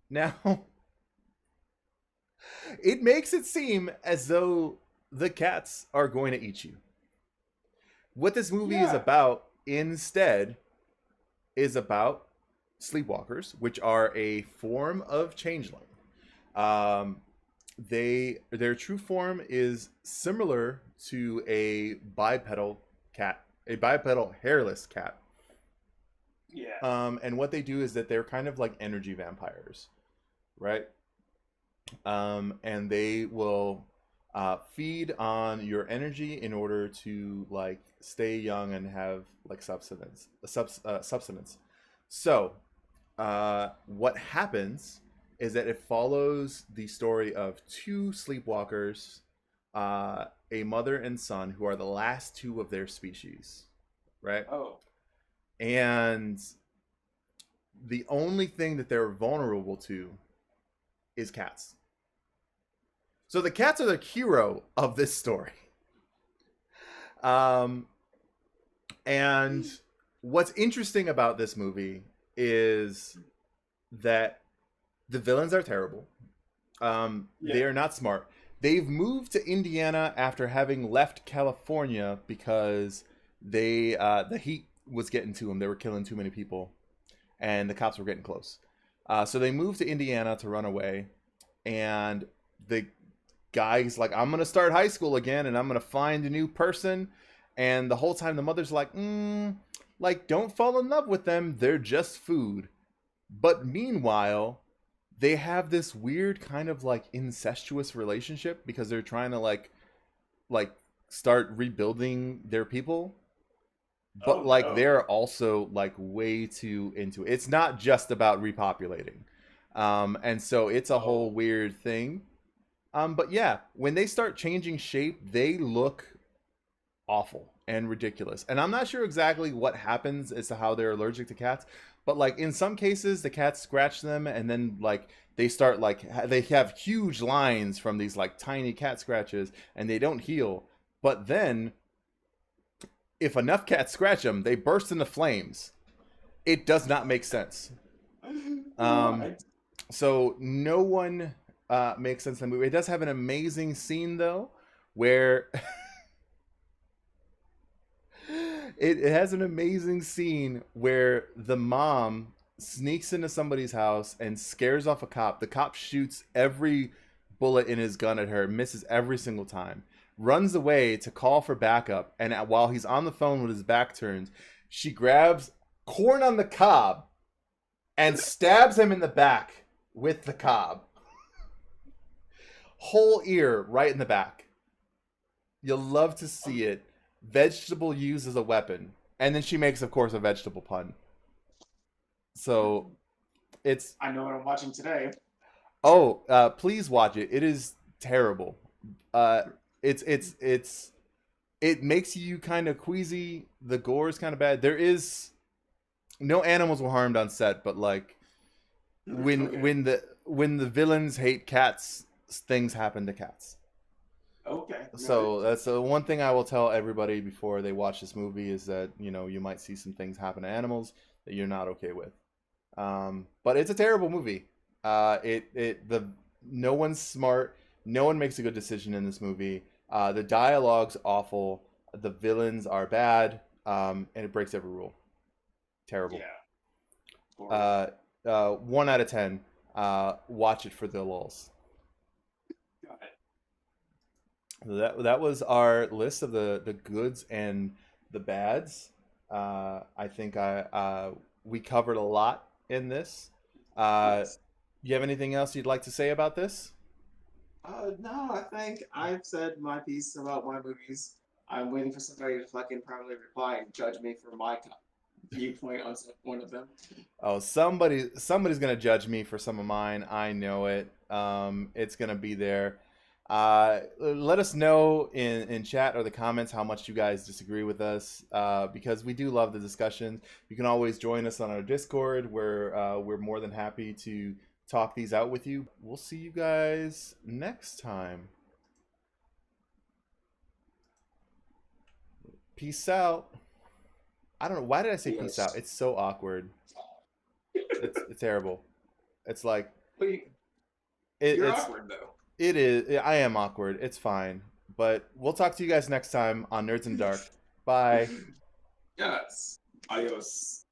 Now, it makes it seem as though the cats are going to eat you. What this movie is Yeah. about instead is about sleepwalkers, which are a form of changeling. Um, their true form is similar to a bipedal cat, a bipedal hairless cat. Yeah. And what they do is that they're kind of like energy vampires, right? And they will feed on your energy in order to like stay young and have like substance. So, what happens is that it follows the story of two sleepwalkers, a mother and son, who are the last two of their species, right? Oh. And the only thing that they're vulnerable to is cats. So the cats are the hero of this story. Um, and what's interesting about this movie is that the villains are terrible. They Yeah. are not smart. They've moved to Indiana after having left California because the heat was getting to them. They were killing too many people, and the cops were getting close. So they moved to Indiana to run away, and the guy's like, I'm gonna start high school again, and I'm gonna find a new person. And the whole time, the mother's like, like don't fall in love with them. They're just food. But meanwhile, they have this weird kind of like incestuous relationship because they're trying to like start rebuilding their people, Oh but like no. they're also like way too into it. It's not just about repopulating. And so it's a whole Oh. weird thing. But yeah, when they start changing shape, they look awful and ridiculous. And I'm not sure exactly what happens as to how they're allergic to cats, but like in some cases the cats scratch them and then like they start like they have huge lines from these like tiny cat scratches and they don't heal. But then if enough cats scratch them, they burst into flames. It does not make sense. Um I, so no one makes sense in the movie. It does have an amazing scene though where it has an amazing scene where the mom sneaks into somebody's house and scares off a cop. The cop shoots every bullet in his gun at her, misses every single time, runs away to call for backup. And while he's on the phone with his back turned, she grabs corn on the cob and stabs him in the back with the cob. Whole ear right in the back. You'll love to see it. Vegetable used as a weapon. And then she makes, of course, a vegetable pun. So it's I know what I'm watching today. please watch it. It is terrible. Uh, it's it makes you kind of queasy. The gore is kind of bad. There is no animals were harmed on set, but like when Okay. when the villains hate cats, things happen to cats. Okay. Noted. So that's the one thing I will tell everybody before they watch this movie is that you might see some things happen to animals that you're not okay with. But it's a terrible movie. It no one's smart. No one makes a good decision in this movie. The dialogue's awful. The villains are bad, and it breaks every rule. Terrible. Yeah, for real. Uh, 1 out of 10. Watch it for the lulls. Got it. That was our list of the goods and the bads. I think we covered a lot in this. Uh, Yes. you have anything else you'd like to say about this? No, I think I've said my piece about my movies. I'm waiting for somebody to fucking probably reply and judge me for my viewpoint on one of them. Oh, somebody's gonna judge me for some of mine. I know it. It's gonna be there. Let us know in chat or the comments how much you guys disagree with us, because we do love the discussion. You can always join us on our Discord, where we're more than happy to talk these out with you. We'll see you guys next time. Peace out. I don't know, why did I say peace out? Yes. It's so awkward. It's terrible. It's like But it, you're it's awkward though. it is. I am awkward. It's fine. But we'll talk to you guys next time on Nerds in Dark. Bye. Yes. Adios.